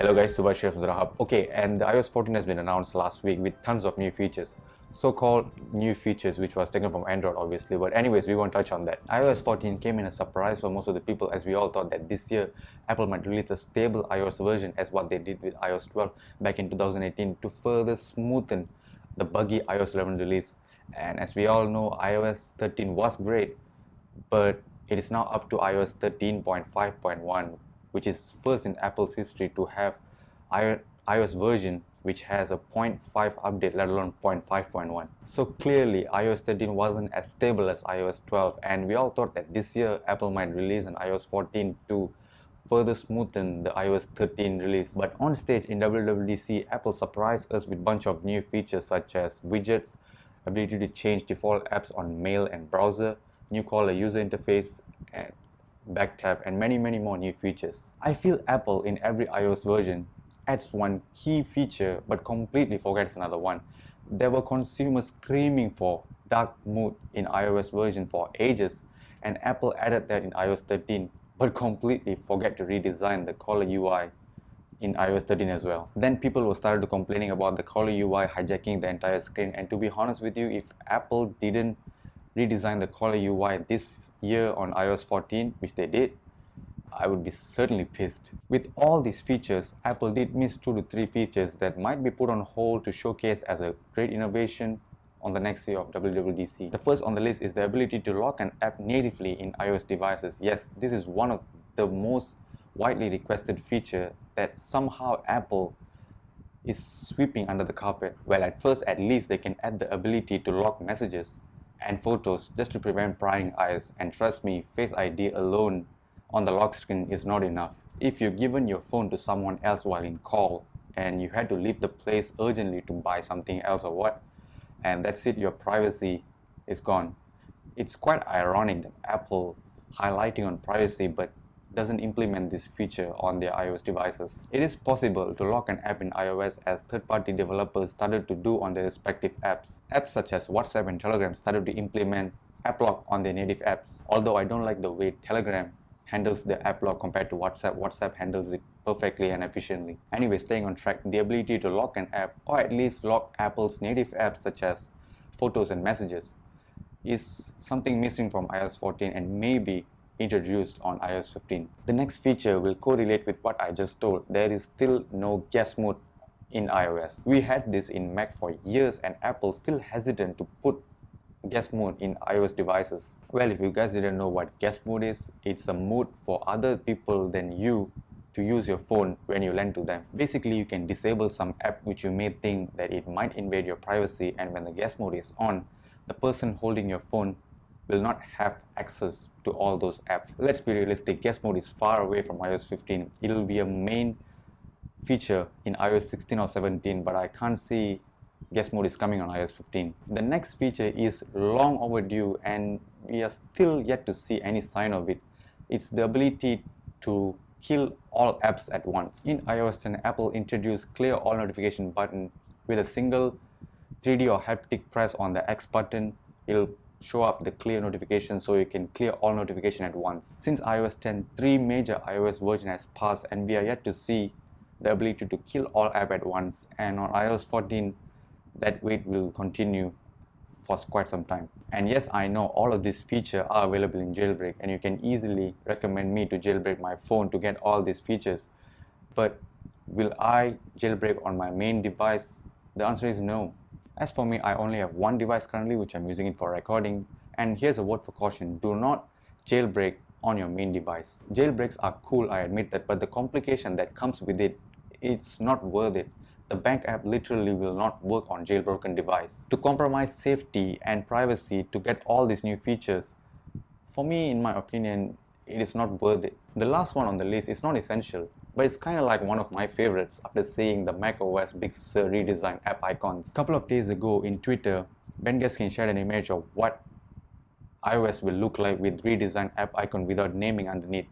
Hello guys, Subhash here from Rahab. Okay, and the iOS 14 has been announced last week with tons of new features. So-called new features which was taken from Android obviously, but anyways, we won't touch on that. iOS 14 came in a surprise for most of the people as we all thought that this year Apple might release a stable iOS version as what they did with iOS 12 back in 2018 to further smoothen the buggy iOS 11 release. And as we all know, iOS 13 was great, but it is now up to iOS 13.5.1, which is first in Apple's history to have iOS version which has a 0.5 update, let alone 0.5.1. So clearly iOS 13 wasn't as stable as iOS 12, and we all thought that this year Apple might release an iOS 14 to further smoothen the iOS 13 release. But on stage in WWDC, Apple surprised us with a bunch of new features such as widgets, ability to change default apps on mail and browser, new caller user interface, and back tap, and many more new features. I feel Apple in every iOS version adds one key feature but completely forgets another one. There were consumers screaming for dark mode in iOS version for ages, and Apple added that in iOS 13 but completely forget to redesign the caller UI in iOS 13 as well. Then people were started to complaining about the caller UI hijacking the entire screen, and to be honest with you, if Apple didn't redesign the caller UI this year on iOS 14, which they did, I would be certainly pissed. With all these features, Apple did miss 2 to 3 features that might be put on hold to showcase as a great innovation on the next year of WWDC. The first on the list is the ability to lock an app natively in iOS devices. Yes, this is one of the most widely requested feature that somehow Apple is sweeping under the carpet. Well, at first at least they can add the ability to lock messages and photos just to prevent prying eyes, and trust me, Face ID alone on the lock screen is not enough. If you've given your phone to someone else while in call and you had to leave the place urgently to buy something else or what, and that's it, your privacy is gone. It's quite ironic that Apple highlighting on privacy but doesn't implement this feature on their iOS devices. It is possible to lock an app in iOS as third-party developers started to do on their respective apps. Apps such as WhatsApp and Telegram started to implement app lock on their native apps. Although I don't like the way Telegram handles the app lock compared to WhatsApp. WhatsApp handles it perfectly and efficiently. Anyway, staying on track, the ability to lock an app, or at least lock Apple's native apps such as photos and messages, is something missing from iOS 14 and may be introduced on iOS 15. The next feature will correlate with what I just told. There is still no guest mode in iOS. We had this in Mac for years and Apple still hesitant to put guest mode in iOS devices. Well, if you guys didn't know what guest mode is, it's a mode for other people than you to use your phone when you lend to them. Basically, you can disable some app which you may think that it might invade your privacy, and when the guest mode is on, the person holding your phone will not have access to all those apps. Let's be realistic, guest mode is far away from iOS 15. It'll be a main feature in iOS 16 or 17, but I can't see guest mode is coming on iOS 15. The next feature is long overdue and we are still yet to see any sign of it. It's the ability to kill all apps at once. In iOS 10, Apple introduced clear all notification button. With a single 3D or haptic press on the X button, it'll show up the clear notification so you can clear all notification at once. Since iOS 10, 3 major iOS versions has passed and we are yet to see the ability to kill all apps at once, and on iOS 14 that wait will continue for quite some time. And yes, I know all of these features are available in jailbreak and you can easily recommend me to jailbreak my phone to get all these features, but will I jailbreak on my main device? The answer is no. As for me, I only have one device currently which I'm using it for recording, and here's a word for caution: do not jailbreak on your main device. Jailbreaks are cool, I admit that, but the complication that comes with it, it's not worth it. The bank app literally will not work on jailbroken device. To compromise safety and privacy to get all these new features, for me, in my opinion, it is not worth it. The last one on the list is not essential, but it's kind of like one of my favorites after seeing the macOS Big Sur redesigned app icons. A couple of days ago in Twitter, Ben Gaskin shared an image of what iOS will look like with redesigned app icon without naming underneath.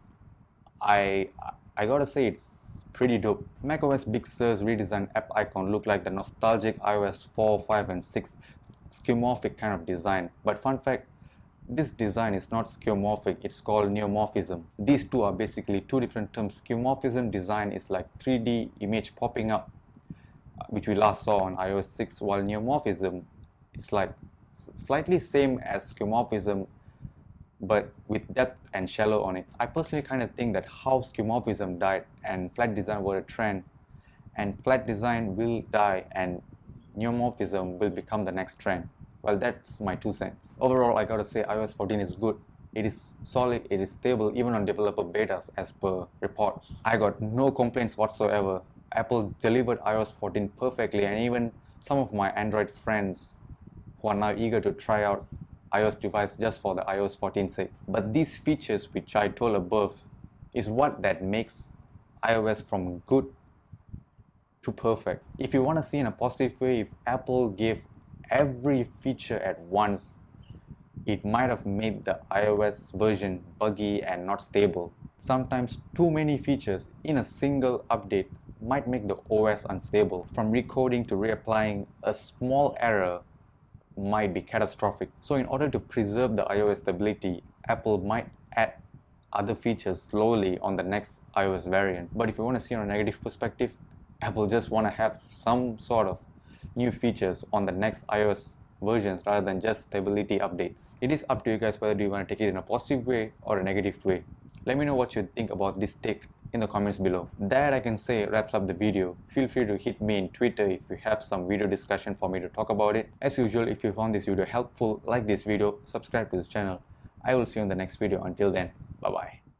I gotta say, it's pretty dope. macOS Big Sur's redesigned app icon look like the nostalgic iOS 4, 5 and 6 skeuomorphic kind of design. But fun fact, This design is not skeuomorphic, it's called neomorphism. These two are basically two different terms. Skeuomorphism design is like 3D image popping up, which we last saw on iOS 6, while neomorphism is like slightly same as skeuomorphism but with depth and shallow on it. I personally kind of think that how skeuomorphism died and flat design were a trend, and flat design will die and neomorphism will become the next trend. Well, that's my 2 cents. Overall, I gotta say iOS 14 is good. It is solid, it is stable even on developer betas as per reports. I got no complaints whatsoever. Apple delivered iOS 14 perfectly, and even some of my Android friends who are now eager to try out iOS device just for the iOS 14 sake. But these features which I told above is what that makes iOS from good to perfect. If you want to see in a positive way, if Apple gave every feature at once, it might have made the iOS version buggy and not stable. Sometimes too many features in a single update might make the OS unstable. From recoding to reapplying, a small error might be catastrophic. So in order to preserve the iOS stability, Apple might add other features slowly on the next iOS variant. But if you want to see on a negative perspective, Apple just want to have some sort of new features on the next iOS versions rather than just stability updates. It is up to you guys whether you want to take it in a positive way or a negative way. Let me know what you think about this take in the comments below. That I can say wraps up the video. Feel free to hit me in Twitter if you have some video discussion for me to talk about it. As usual, if you found this video helpful, like this video, subscribe to this channel. I will see you in the next video. Until then, bye bye.